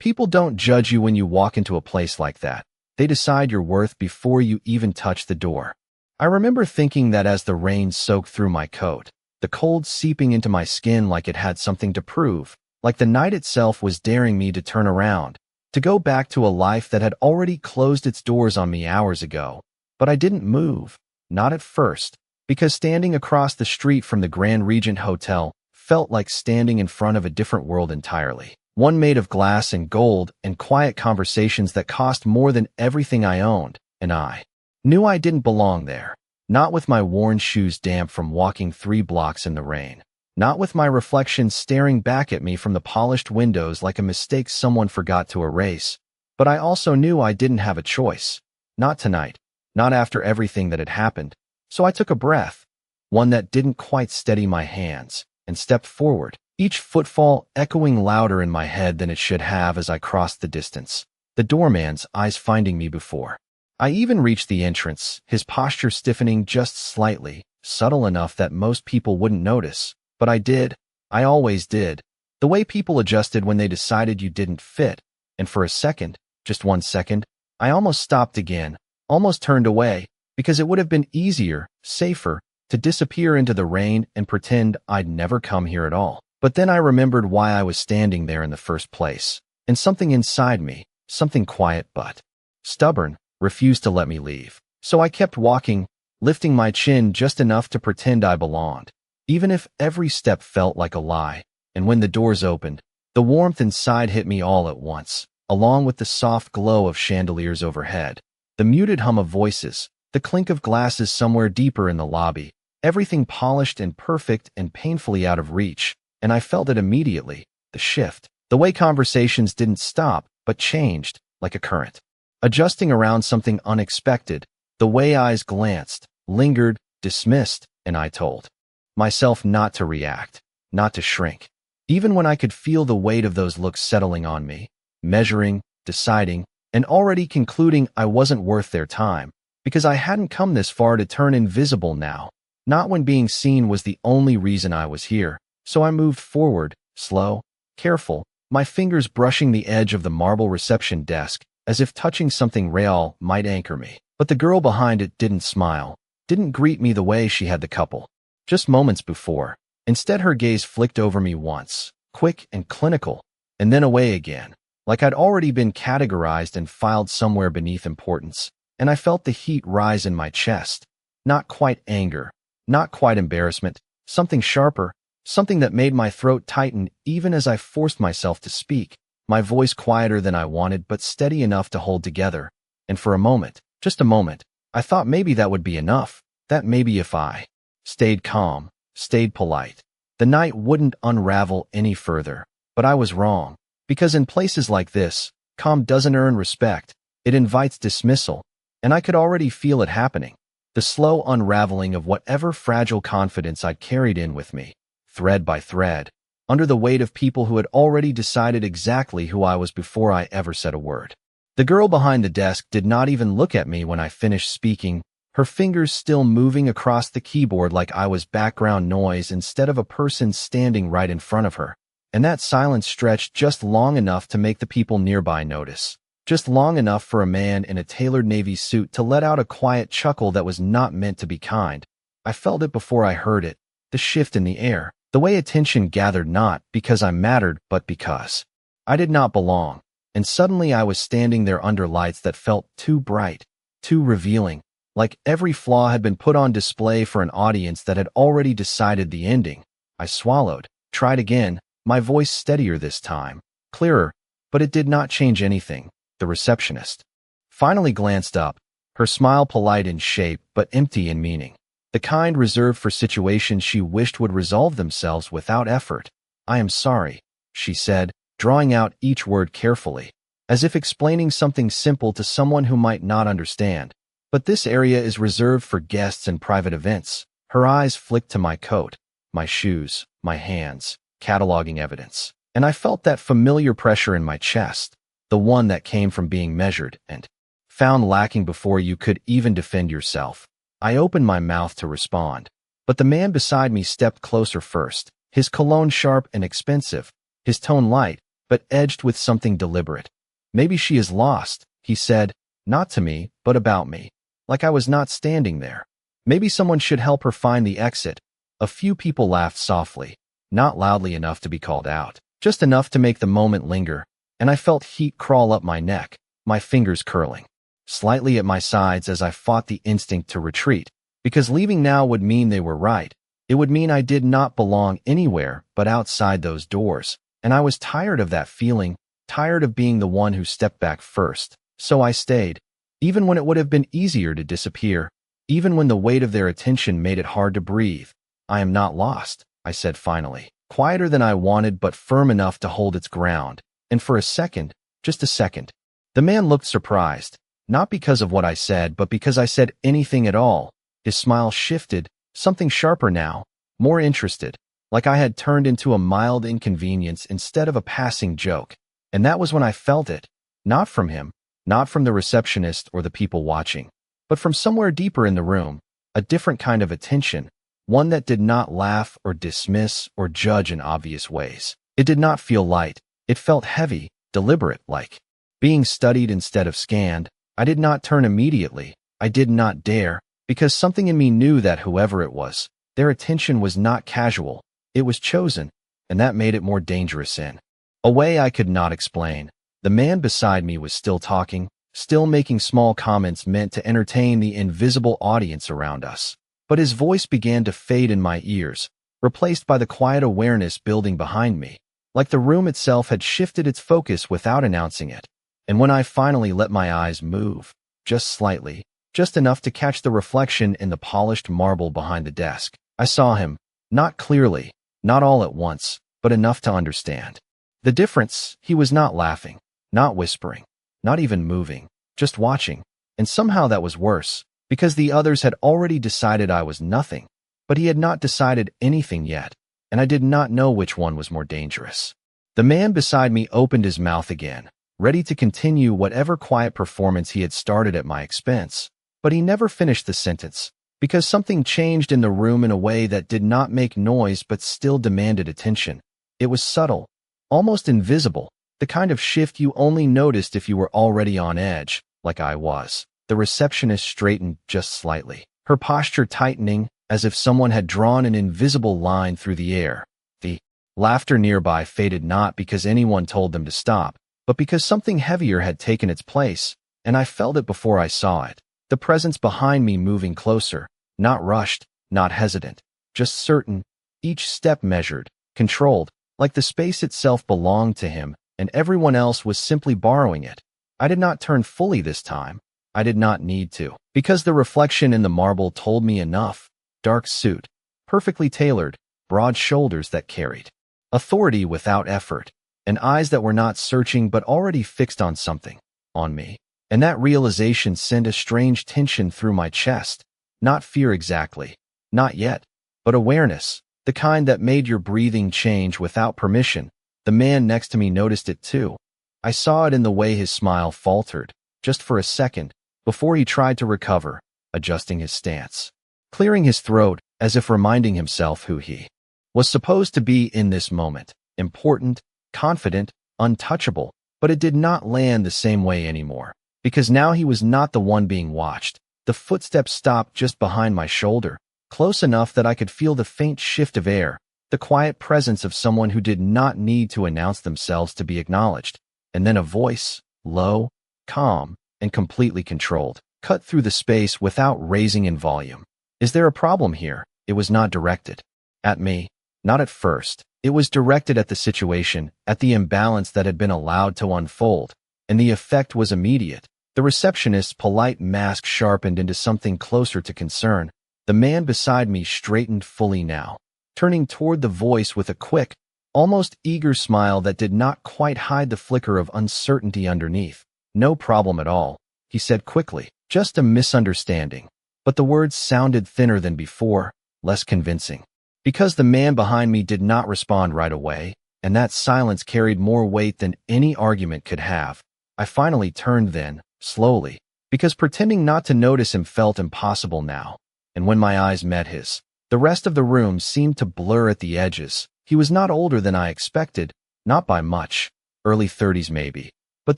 People don't judge you when you walk into a place like that. They decide your worth before you even touch the door. I remember thinking that as the rain soaked through my coat, the cold seeping into my skin like it had something to prove, like the night itself was daring me to turn around, to go back to a life that had already closed its doors on me hours ago. But I didn't move, not at first, because standing across the street from the Grand Regent Hotel felt like standing in front of a different world entirely. One made of glass and gold and quiet conversations that cost more than everything I owned, and I knew I didn't belong there. Not with my worn shoes damp from walking 3 blocks in the rain. Not with my reflection staring back at me from the polished windows like a mistake someone forgot to erase. But I also knew I didn't have a choice. Not tonight. Not after everything that had happened. So I took a breath, one that didn't quite steady my hands, and stepped forward, each footfall echoing louder in my head than it should have as I crossed the distance, the doorman's eyes finding me before I even reached the entrance, his posture stiffening just slightly, subtle enough that most people wouldn't notice. But I did. I always did. The way people adjusted when they decided you didn't fit. And for a second, just 1 second, I almost stopped again, almost turned away, because it would have been easier, safer, to disappear into the rain and pretend I'd never come here at all. But then I remembered why I was standing there in the first place. And something inside me, something quiet but stubborn, refused to let me leave. So I kept walking, lifting my chin just enough to pretend I belonged. Even if every step felt like a lie, and when the doors opened, the warmth inside hit me all at once, along with the soft glow of chandeliers overhead, the muted hum of voices, the clink of glasses somewhere deeper in the lobby, everything polished and perfect and painfully out of reach, and I felt it immediately, the shift, the way conversations didn't stop, but changed, like a current. Adjusting around something unexpected, the way eyes glanced, lingered, dismissed, and I told myself not to react, not to shrink. Even when I could feel the weight of those looks settling on me, measuring, deciding, and already concluding I wasn't worth their time, because I hadn't come this far to turn invisible now, not when being seen was the only reason I was here. So I moved forward, slow, careful, my fingers brushing the edge of the marble reception desk, as if touching something real might anchor me. But the girl behind it didn't smile, didn't greet me the way she had the couple just moments before. Instead, her gaze flicked over me once, quick and clinical, and then away again, like I'd already been categorized and filed somewhere beneath importance. And I felt the heat rise in my chest. Not quite anger, not quite embarrassment, something sharper, something that made my throat tighten even as I forced myself to speak, my voice quieter than I wanted but steady enough to hold together. And for a moment, just a moment, I thought maybe that would be enough, that maybe if I stayed calm, stayed polite, the night wouldn't unravel any further. But I was wrong, because in places like this, calm doesn't earn respect, it invites dismissal, and I could already feel it happening, the slow unraveling of whatever fragile confidence I'd carried in with me, thread by thread, under the weight of people who had already decided exactly who I was before I ever said a word. The girl behind the desk did not even look at me when I finished speaking, her fingers still moving across the keyboard like I was background noise instead of a person standing right in front of her. And that silence stretched just long enough to make the people nearby notice. Just long enough for a man in a tailored navy suit to let out a quiet chuckle that was not meant to be kind. I felt it before I heard it, the shift in the air, the way attention gathered not because I mattered but because I did not belong. And suddenly I was standing there under lights that felt too bright, too revealing, like every flaw had been put on display for an audience that had already decided the ending. I swallowed, tried again, my voice steadier this time, clearer, but it did not change anything. The receptionist finally glanced up, her smile polite in shape but empty in meaning, the kind reserved for situations she wished would resolve themselves without effort. "I am sorry," she said, drawing out each word carefully, as if explaining something simple to someone who might not understand. "But this area is reserved for guests and private events." Her eyes flicked to my coat, my shoes, my hands, cataloging evidence, and I felt that familiar pressure in my chest, the one that came from being measured and found lacking before you could even defend yourself. I opened my mouth to respond, but the man beside me stepped closer first, his cologne sharp and expensive, his tone light, but edged with something deliberate. "Maybe she is lost," he said, not to me, but about me, like I was not standing there. "Maybe someone should help her find the exit." A few people laughed softly, not loudly enough to be called out, just enough to make the moment linger, and I felt heat crawl up my neck, my fingers curling slightly at my sides as I fought the instinct to retreat, because leaving now would mean they were right. It would mean I did not belong anywhere but outside those doors, and I was tired of that feeling, tired of being the one who stepped back first. So I stayed, even when it would have been easier to disappear, even when the weight of their attention made it hard to breathe. "I am not lost," I said finally, quieter than I wanted but firm enough to hold its ground, and for a second, just a second, the man looked surprised, not because of what I said but because I said anything at all. His smile shifted, something sharper now, more interested, like I had turned into a mild inconvenience instead of a passing joke. And that was when I felt it, not from him, not from the receptionist or the people watching, but from somewhere deeper in the room, a different kind of attention, one that did not laugh or dismiss or judge in obvious ways. It did not feel light. It felt heavy, deliberate, like being studied instead of scanned. I did not turn immediately. I did not dare, because something in me knew that whoever it was, their attention was not casual. It was chosen, and that made it more dangerous in a way I could not explain. The man beside me was still talking, still making small comments meant to entertain the invisible audience around us. But his voice began to fade in my ears, replaced by the quiet awareness building behind me, like the room itself had shifted its focus without announcing it. And when I finally let my eyes move, just slightly, just enough to catch the reflection in the polished marble behind the desk, I saw him, not clearly, not all at once, but enough to understand. The difference: he was not laughing, not whispering, not even moving, just watching. And somehow that was worse, because the others had already decided I was nothing, but he had not decided anything yet, and I did not know which one was more dangerous. The man beside me opened his mouth again, ready to continue whatever quiet performance he had started at my expense, but he never finished the sentence, because something changed in the room in a way that did not make noise but still demanded attention. It was subtle, almost invisible, the kind of shift you only noticed if you were already on edge, like I was. The receptionist straightened just slightly, her posture tightening, as if someone had drawn an invisible line through the air. The laughter nearby faded not because anyone told them to stop, but because something heavier had taken its place, and I felt it before I saw it. The presence behind me moving closer, not rushed, not hesitant, just certain, each step measured, controlled, like the space itself belonged to him, and everyone else was simply borrowing it. I did not turn fully this time. I did not need to, because the reflection in the marble told me enough. Dark suit, perfectly tailored, broad shoulders that carried authority without effort, and eyes that were not searching but already fixed on something, on me. And that realization sent a strange tension through my chest. Not fear exactly, not yet, but awareness, the kind that made your breathing change without permission. The man next to me noticed it too. I saw it in the way his smile faltered, just for a second, before he tried to recover, adjusting his stance, clearing his throat, as if reminding himself who he was supposed to be in this moment. Important, confident, untouchable, but it did not land the same way anymore, because now he was not the one being watched. The footsteps stopped just behind my shoulder, close enough that I could feel the faint shift of air, the quiet presence of someone who did not need to announce themselves to be acknowledged. And then a voice, low, calm, and completely controlled, cut through the space without raising in volume. "Is there a problem here?" It was not directed at me, not at first. It was directed at the situation, at the imbalance that had been allowed to unfold, and the effect was immediate. The receptionist's polite mask sharpened into something closer to concern. The man beside me straightened fully now, turning toward the voice with a quick, almost eager smile that did not quite hide the flicker of uncertainty underneath. "No problem at all," he said quickly, "just a misunderstanding." But the words sounded thinner than before, less convincing, because the man behind me did not respond right away, and that silence carried more weight than any argument could have. I finally turned then, slowly, because pretending not to notice him felt impossible now, and when my eyes met his, the rest of the room seemed to blur at the edges. He was not older than I expected, not by much, early 30s maybe. But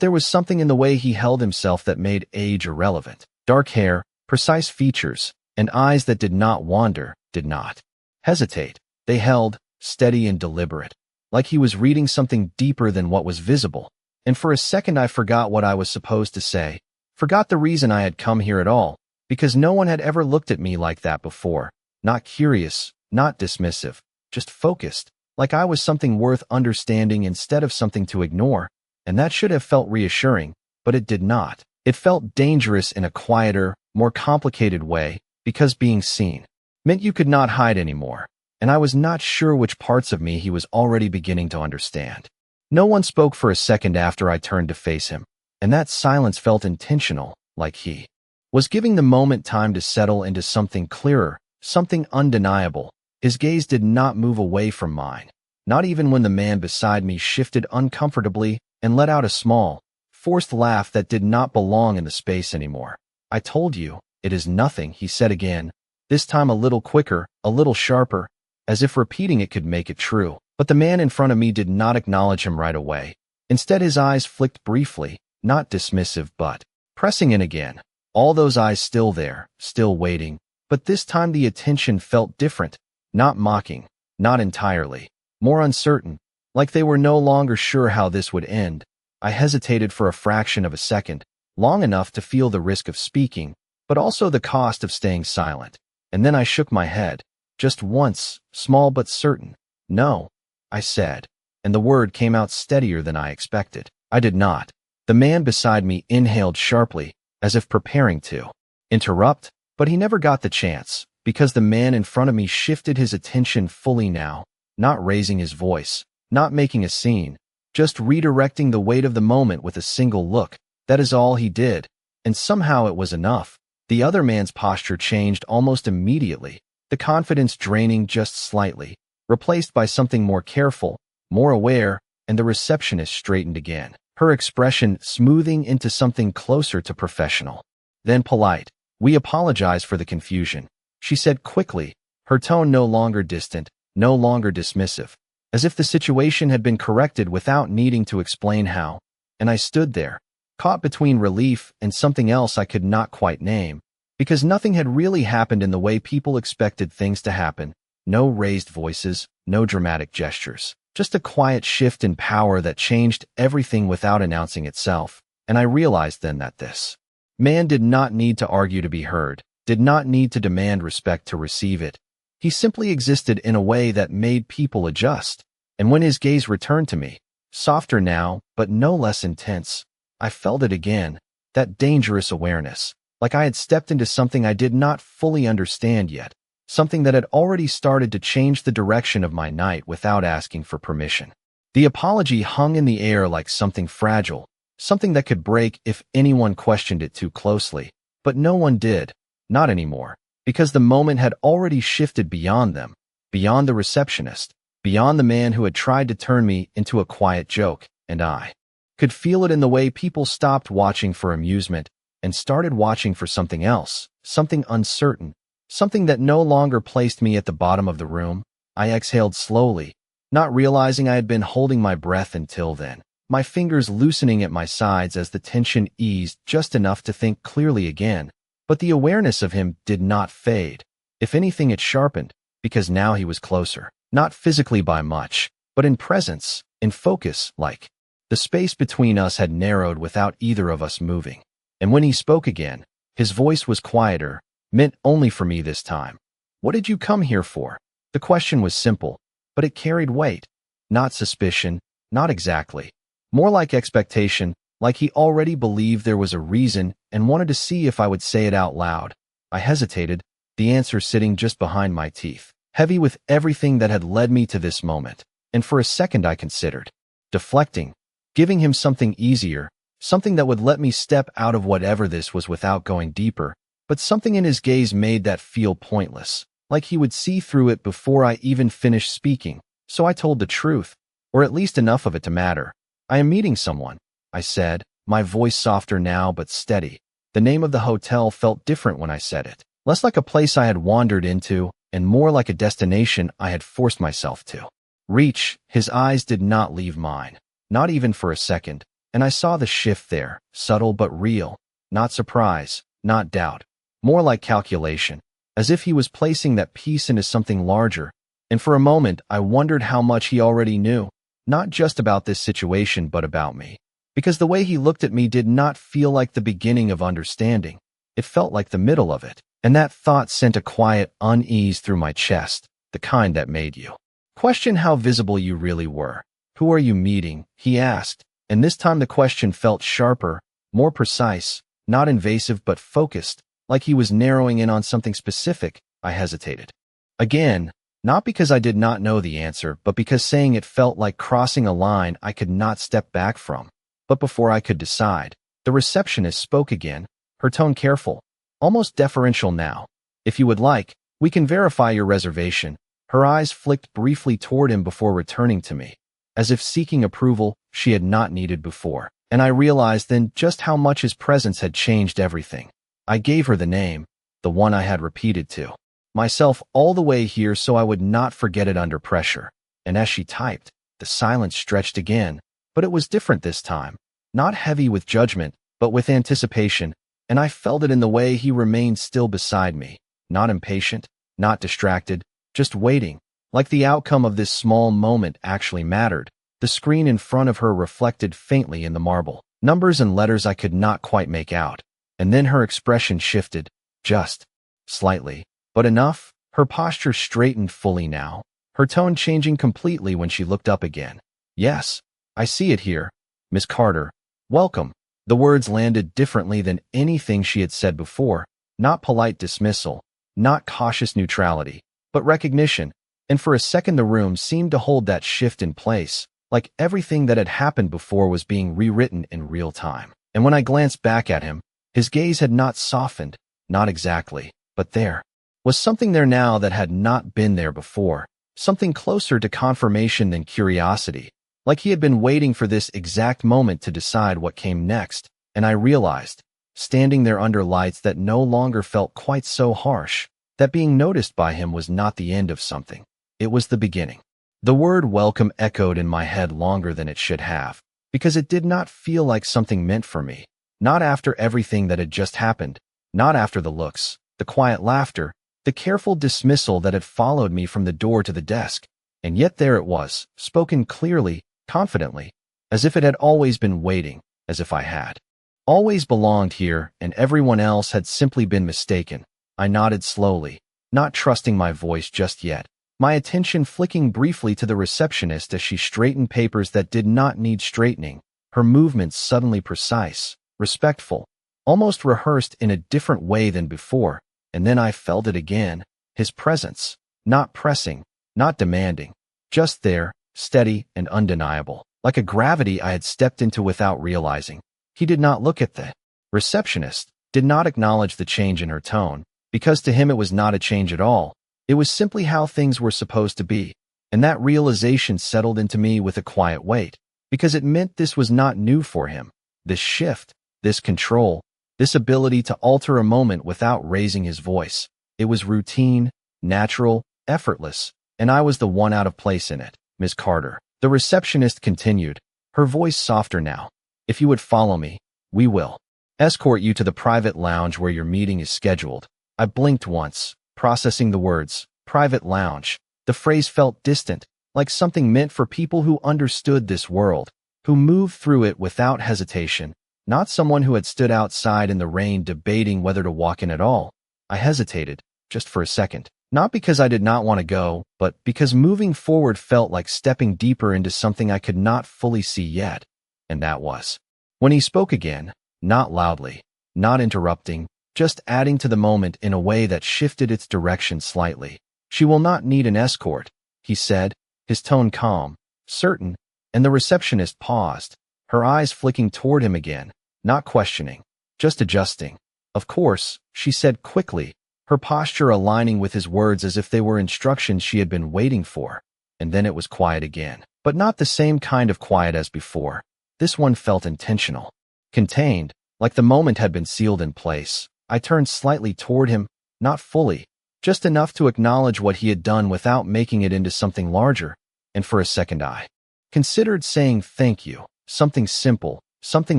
there was something in the way he held himself that made age irrelevant. Dark hair, precise features, and eyes that did not wander, did not hesitate. They held, steady and deliberate, like he was reading something deeper than what was visible. And for a second I forgot what I was supposed to say, forgot the reason I had come here at all, because no one had ever looked at me like that before. Not curious, not dismissive, just focused, like I was something worth understanding instead of something to ignore. And that should have felt reassuring, but it did not. It felt dangerous in a quieter, more complicated way, because being seen meant you could not hide anymore, and I was not sure which parts of me he was already beginning to understand. No one spoke for a second after I turned to face him, and that silence felt intentional, like he was giving the moment time to settle into something clearer, something undeniable. His gaze did not move away from mine, not even when the man beside me shifted uncomfortably and let out a small, forced laugh that did not belong in the space anymore. "I told you, it is nothing," he said again, this time a little quicker, a little sharper, as if repeating it could make it true. But the man in front of me did not acknowledge him right away. Instead, his eyes flicked briefly, not dismissive but pressing in again. All those eyes still there, still waiting, but this time the attention felt different, not mocking, not entirely, more uncertain, like they were no longer sure how this would end. I hesitated for a fraction of a second, long enough to feel the risk of speaking, but also the cost of staying silent. And then I shook my head, just once, small but certain. "No," I said, and the word came out steadier than I expected. I did not. The man beside me inhaled sharply, as if preparing to interrupt, but he never got the chance, because the man in front of me shifted his attention fully now, not raising his voice, not making a scene, just redirecting the weight of the moment with a single look. That is all he did, and somehow it was enough. The other man's posture changed almost immediately, the confidence draining just slightly, replaced by something more careful, more aware, and the receptionist straightened again, her expression smoothing into something closer to professional. Then polite. "We apologize for the confusion," she said quickly, her tone no longer distant, no longer dismissive, as if the situation had been corrected without needing to explain how. And I stood there, caught between relief and something else I could not quite name, because nothing had really happened in the way people expected things to happen. No raised voices, no dramatic gestures, just a quiet shift in power that changed everything without announcing itself. And I realized then that this man did not need to argue to be heard, did not need to demand respect to receive it. He simply existed in a way that made people adjust. And when his gaze returned to me, softer now, but no less intense, I felt it again, that dangerous awareness, like I had stepped into something I did not fully understand yet, something that had already started to change the direction of my night without asking for permission. The apology hung in the air like something fragile, something that could break if anyone questioned it too closely, but no one did, not anymore, because the moment had already shifted beyond them, beyond the receptionist, beyond the man who had tried to turn me into a quiet joke, and I could feel it in the way people stopped watching for amusement and started watching for something else, something uncertain, something that no longer placed me at the bottom of the room. I exhaled slowly, not realizing I had been holding my breath until then, my fingers loosening at my sides as the tension eased just enough to think clearly again. But the awareness of him did not fade. If anything, it sharpened, because now he was closer, not physically by much, but in presence, in focus, like the space between us had narrowed without either of us moving. And when he spoke again, his voice was quieter, meant only for me this time. "What did you come here for?" The question was simple, but it carried weight. Not suspicion, not exactly. More like expectation, like he already believed there was a reason and wanted to see if I would say it out loud. I hesitated, the answer sitting just behind my teeth, heavy with everything that had led me to this moment. And for a second I considered deflecting, giving him something easier, something that would let me step out of whatever this was without going deeper. But something in his gaze made that feel pointless, like he would see through it before I even finished speaking. So I told the truth, or at least enough of it to matter. "I am meeting someone," I said, my voice softer now but steady. The name of the hotel felt different when I said it, less like a place I had wandered into, and more like a destination I had forced myself to reach. His eyes did not leave mine. not even for a second, and I saw the shift there, subtle but real, not surprise, not doubt, more like calculation, as if he was placing that piece into something larger, and for a moment I wondered how much he already knew, not just about this situation but about me. Because the way he looked at me did not feel like the beginning of understanding, it felt like the middle of it, and that thought sent a quiet unease through my chest, the kind that made you question how visible you really were. Who are you meeting? He asked, and this time the question felt sharper, more precise, not invasive but focused, like he was narrowing in on something specific. I hesitated. Again, not because I did not know the answer, but because saying it felt like crossing a line I could not step back from. But before I could decide, the receptionist spoke again, her tone careful, almost deferential now. If you would like, we can verify your reservation. Her eyes flicked briefly toward him before returning to me, as if seeking approval she had not needed before, and I realized then just how much his presence had changed everything. I gave her the name, the one I had repeated to myself all the way here so I would not forget it under pressure, and as she typed, the silence stretched again, but it was different this time, not heavy with judgment, but with anticipation, and I felt it in the way he remained still beside me, not impatient, not distracted, just waiting, like the outcome of this small moment actually mattered. The screen in front of her reflected faintly in the marble, numbers and letters I could not quite make out, and then her expression shifted, just slightly, but enough. Her posture straightened fully now, her tone changing completely when she looked up again. Yes, I see it here, Miss Carter. Welcome. The words landed differently than anything she had said before, not polite dismissal, not cautious neutrality, but recognition, and for a second the room seemed to hold that shift in place, like everything that had happened before was being rewritten in real time. And when I glanced back at him, his gaze had not softened, not exactly, but there was something there now that had not been there before, something closer to confirmation than curiosity, like he had been waiting for this exact moment to decide what came next, and I realized, standing there under lights that no longer felt quite so harsh, that being noticed by him was not the end of something. It was the beginning. The word welcome echoed in my head longer than it should have, because it did not feel like something meant for me, not after everything that had just happened, not after the looks, the quiet laughter, the careful dismissal that had followed me from the door to the desk, and yet there it was, spoken clearly, confidently, as if it had always been waiting, as if I had always belonged here and everyone else had simply been mistaken. I nodded slowly, not trusting my voice just yet, my attention flicking briefly to the receptionist as she straightened papers that did not need straightening, her movements suddenly precise, respectful, almost rehearsed in a different way than before. And then I felt it again, his presence, not pressing, not demanding, just there, steady and undeniable, like a gravity I had stepped into without realizing. He did not look at the receptionist, did not acknowledge the change in her tone, because to him it was not a change at all. It was simply how things were supposed to be, and that realization settled into me with a quiet weight, because it meant this was not new for him. This shift, this control, this ability to alter a moment without raising his voice. It was routine, natural, effortless, and I was the one out of place in it. Miss Carter, the receptionist continued, her voice softer now. If you would follow me, we will escort you to the private lounge where your meeting is scheduled. I blinked once, processing the words, private lounge. The phrase felt distant, like something meant for people who understood this world, who moved through it without hesitation, not someone who had stood outside in the rain debating whether to walk in at all. I hesitated, just for a second, not because I did not want to go, but because moving forward felt like stepping deeper into something I could not fully see yet, and that was when he spoke again, not loudly, not interrupting, just adding to the moment in a way that shifted its direction slightly. She will not need an escort, he said, his tone calm, certain, and the receptionist paused, her eyes flicking toward him again, not questioning, just adjusting. Of course, she said quickly, her posture aligning with his words as if they were instructions she had been waiting for. And then it was quiet again, but not the same kind of quiet as before. This one felt intentional, contained, like the moment had been sealed in place. I turned slightly toward him, not fully, just enough to acknowledge what he had done without making it into something larger, and for a second I Considered saying thank you, something simple, something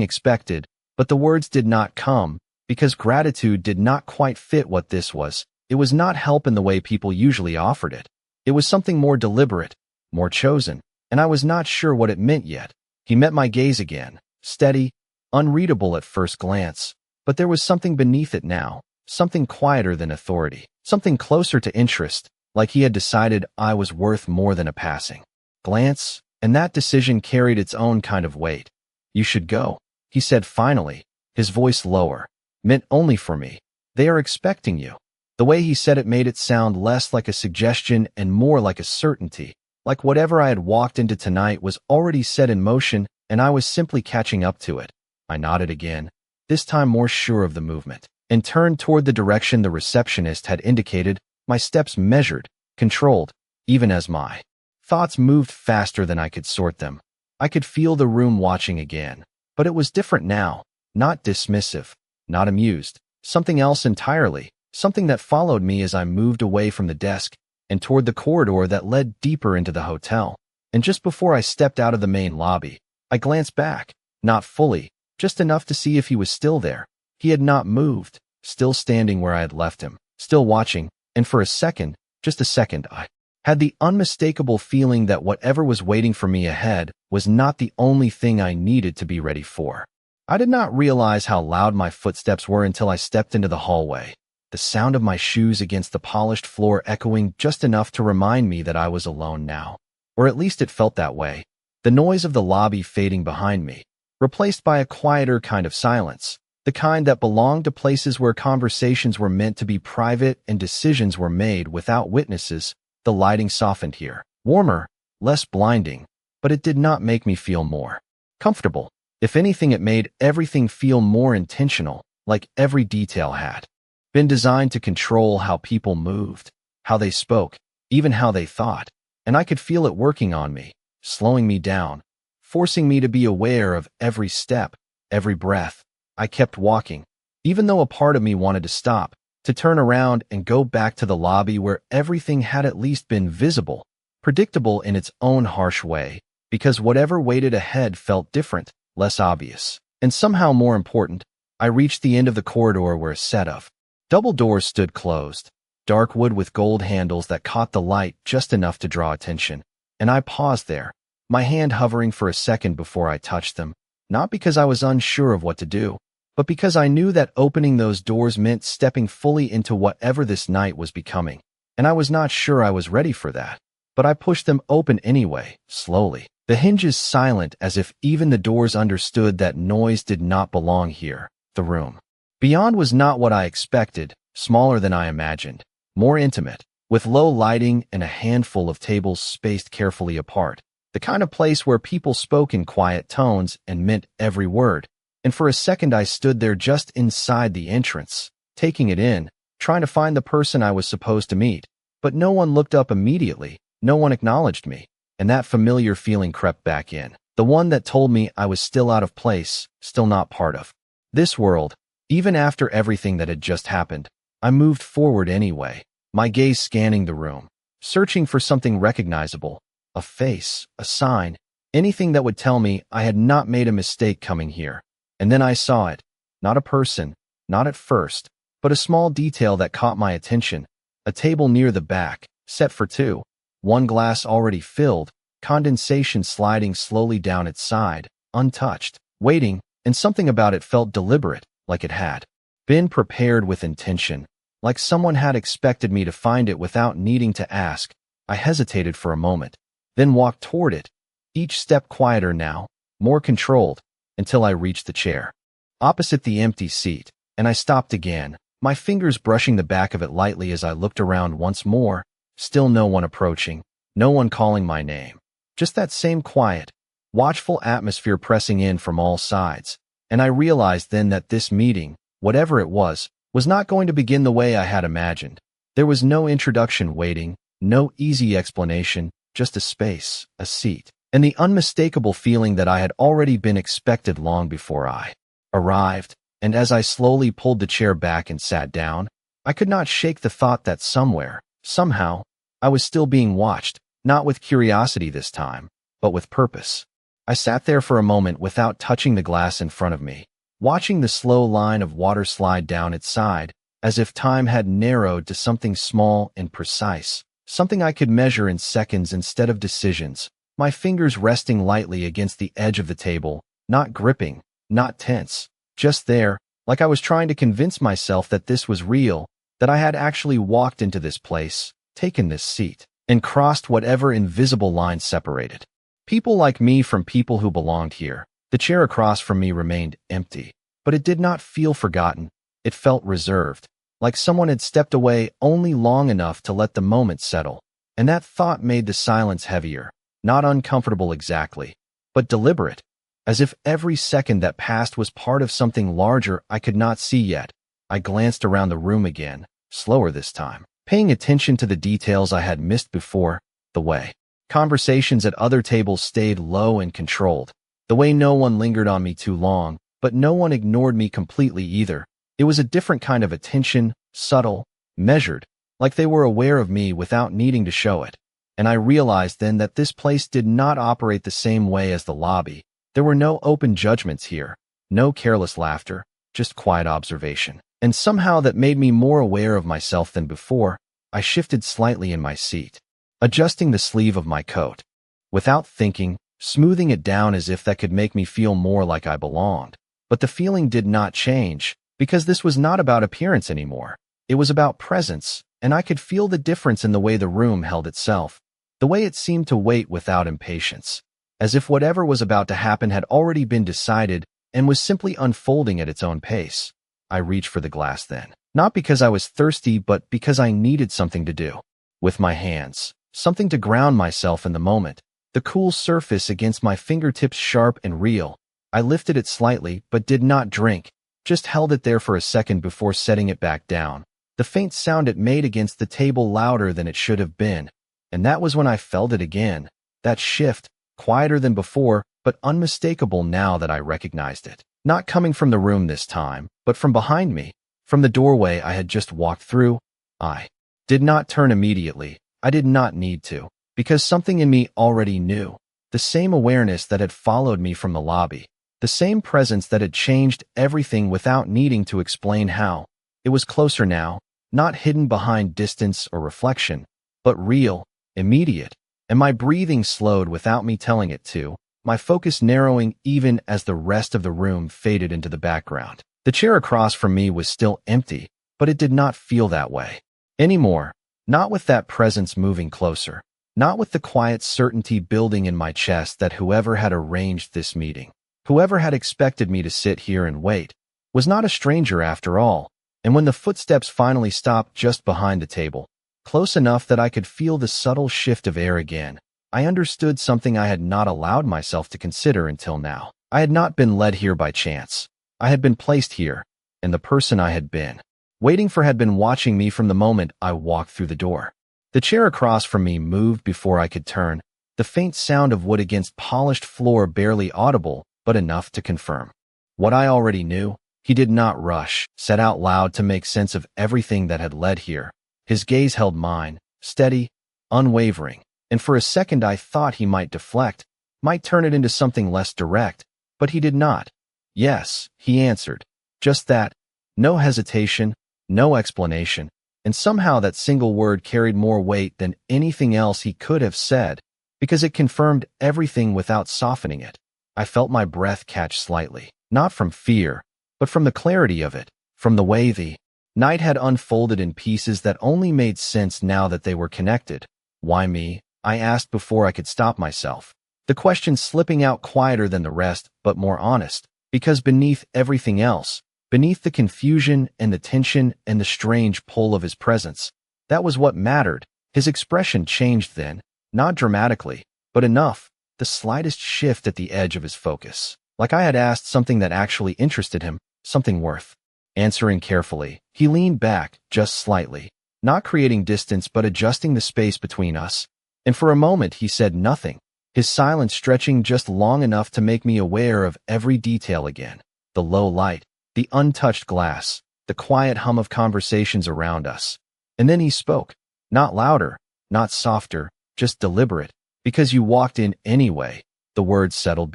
expected, but the words did not come, because gratitude did not quite fit what this was. It was not help in the way people usually offered it. It was something more deliberate, more chosen, and I was not sure what it meant yet. He met my gaze again, steady, unreadable at first glance, but there was something beneath it now, something quieter than authority, something closer to interest, like he had decided I was worth more than a passing glance, and that decision carried its own kind of weight. You should go, he said finally, his voice lower, meant only for me. They are expecting you. The way he said it made it sound less like a suggestion and more like a certainty, like whatever I had walked into tonight was already set in motion and I was simply catching up to it. I nodded again, this time more sure of the movement, and turned toward the direction the receptionist had indicated, my steps measured, controlled, even as my thoughts moved faster than I could sort them. I could feel the room watching again, but it was different now, not dismissive, not amused, something else entirely, something that followed me as I moved away from the desk and toward the corridor that led deeper into the hotel. And just before I stepped out of the main lobby, I glanced back, not fully, just enough to see if he was still there. He had not moved, still standing where I had left him, still watching, and for a second, just a second, I had the unmistakable feeling that whatever was waiting for me ahead was not the only thing I needed to be ready for. I did not realize how loud my footsteps were until I stepped into the hallway, the sound of my shoes against the polished floor echoing just enough to remind me that I was alone now. Or at least it felt that way. The noise of the lobby fading behind me, replaced by a quieter kind of silence, the kind that belonged to places where conversations were meant to be private and decisions were made without witnesses. The lighting softened here, warmer, less blinding, but it did not make me feel more comfortable. If anything, it made everything feel more intentional, like every detail had been designed to control how people moved, how they spoke, even how they thought. And I could feel it working on me, slowing me down, forcing me to be aware of every step, every breath. I kept walking, even though a part of me wanted to stop, to turn around and go back to the lobby where everything had at least been visible, predictable in its own harsh way, because whatever waited ahead felt different, less obvious. And somehow more important, I reached the end of the corridor where a set of double doors stood closed, dark wood with gold handles that caught the light just enough to draw attention. And I paused there, my hand hovering for a second before I touched them, not because I was unsure of what to do, but because I knew that opening those doors meant stepping fully into whatever this night was becoming. And I was not sure I was ready for that. But I pushed them open anyway, slowly, the hinges silent as if even the doors understood that noise did not belong here. The room beyond was not what I expected, smaller than I imagined, more intimate, with low lighting and a handful of tables spaced carefully apart, the kind of place where people spoke in quiet tones and meant every word. And for a second I stood there just inside the entrance, taking it in, trying to find the person I was supposed to meet. But no one looked up immediately, no one acknowledged me, and that familiar feeling crept back in, the one that told me I was still out of place, still not part of this world. Even after everything that had just happened, I moved forward anyway, my gaze scanning the room, searching for something recognizable, a face, a sign, anything that would tell me I had not made a mistake coming here. And then I saw it, not a person, not at first, but a small detail that caught my attention, a table near the back, set for two, one glass already filled, condensation sliding slowly down its side, untouched, waiting, and something about it felt deliberate, like it had been prepared with intention, like someone had expected me to find it without needing to ask. I hesitated for a moment, then walked toward it, each step quieter now, more controlled, until I reached the chair opposite the empty seat, and I stopped again, my fingers brushing the back of it lightly as I looked around once more. Still no one approaching, no one calling my name, just that same quiet, watchful atmosphere pressing in from all sides. And I realized then that this meeting, whatever it was not going to begin the way I had imagined. There was no introduction waiting, no easy explanation, just a space, a seat, and the unmistakable feeling that I had already been expected long before I arrived. And as I slowly pulled the chair back and sat down, I could not shake the thought that somewhere, somehow, I was still being watched, not with curiosity this time, but with purpose. I sat there for a moment without touching the glass in front of me, watching the slow line of water slide down its side, as if time had narrowed to something small and precise, something I could measure in seconds instead of decisions, my fingers resting lightly against the edge of the table, not gripping, not tense, just there, like I was trying to convince myself that this was real, that I had actually walked into this place, taken this seat, and crossed whatever invisible line separated people like me from people who belonged here. The chair across from me remained empty, but it did not feel forgotten. It felt reserved, like someone had stepped away only long enough to let the moment settle. And that thought made the silence heavier, not uncomfortable exactly, but deliberate, as if every second that passed was part of something larger I could not see yet. I glanced around the room again, slower this time, paying attention to the details I had missed before, the way conversations at other tables stayed low and controlled, the way no one lingered on me too long, but no one ignored me completely either. It was a different kind of attention, subtle, measured, like they were aware of me without needing to show it. And I realized then that this place did not operate the same way as the lobby. There were no open judgments here, no careless laughter, just quiet observation. And somehow that made me more aware of myself than before. I shifted slightly in my seat, adjusting the sleeve of my coat, without thinking, smoothing it down as if that could make me feel more like I belonged. But the feeling did not change, because this was not about appearance anymore. It was about presence, and I could feel the difference in the way the room held itself, the way it seemed to wait without impatience, as if whatever was about to happen had already been decided and was simply unfolding at its own pace. I reached for the glass then, not because I was thirsty, but because I needed something to do with my hands, something to ground myself in the moment. The cool surface against my fingertips sharp and real. I lifted it slightly, but did not drink, just held it there for a second before setting it back down. The faint sound it made against the table louder than it should have been, and that was when I felt it again, that shift, quieter than before, but unmistakable now that I recognized it. Not coming from the room this time, but from behind me, from the doorway I had just walked through. I did not turn immediately. I did not need to, because something in me already knew. The same awareness that had followed me from the lobby, the same presence that had changed everything without needing to explain how. It was closer now, not hidden behind distance or reflection, but real, immediate, and my breathing slowed without me telling it to, my focus narrowing even as the rest of the room faded into the background. The chair across from me was still empty, but it did not feel that way anymore, not with that presence moving closer, not with the quiet certainty building in my chest that whoever had arranged this meeting, whoever had expected me to sit here and wait, was not a stranger after all. And when the footsteps finally stopped just behind the table, close enough that I could feel the subtle shift of air again, I understood something I had not allowed myself to consider until now. I had not been led here by chance. I had been placed here, and the person I had been waiting for had been watching me from the moment I walked through the door. The chair across from me moved before I could turn, the faint sound of wood against polished floor barely audible, but enough to confirm what I already knew. He did not rush, said out loud to make sense of everything that had led here. His gaze held mine, steady, unwavering, and for a second I thought he might deflect, might turn it into something less direct, but he did not. Yes, he answered. Just that. No hesitation, no explanation, and somehow that single word carried more weight than anything else he could have said, because it confirmed everything without softening it. I felt my breath catch slightly, not from fear, but from the clarity of it, from the way the night had unfolded in pieces that only made sense now that they were connected. Why me? I asked before I could stop myself, the question slipping out quieter than the rest, but more honest, because beneath everything else, beneath the confusion and the tension and the strange pull of his presence, that was what mattered. His expression changed then, not dramatically, but enough, the slightest shift at the edge of his focus, like I had asked something that actually interested him, something worth answering carefully. He leaned back, just slightly, not creating distance but adjusting the space between us, and for a moment he said nothing, his silence stretching just long enough to make me aware of every detail again, the low light, the untouched glass, the quiet hum of conversations around us. And then he spoke, not louder, not softer, just deliberate, Because you walked in anyway, the words settled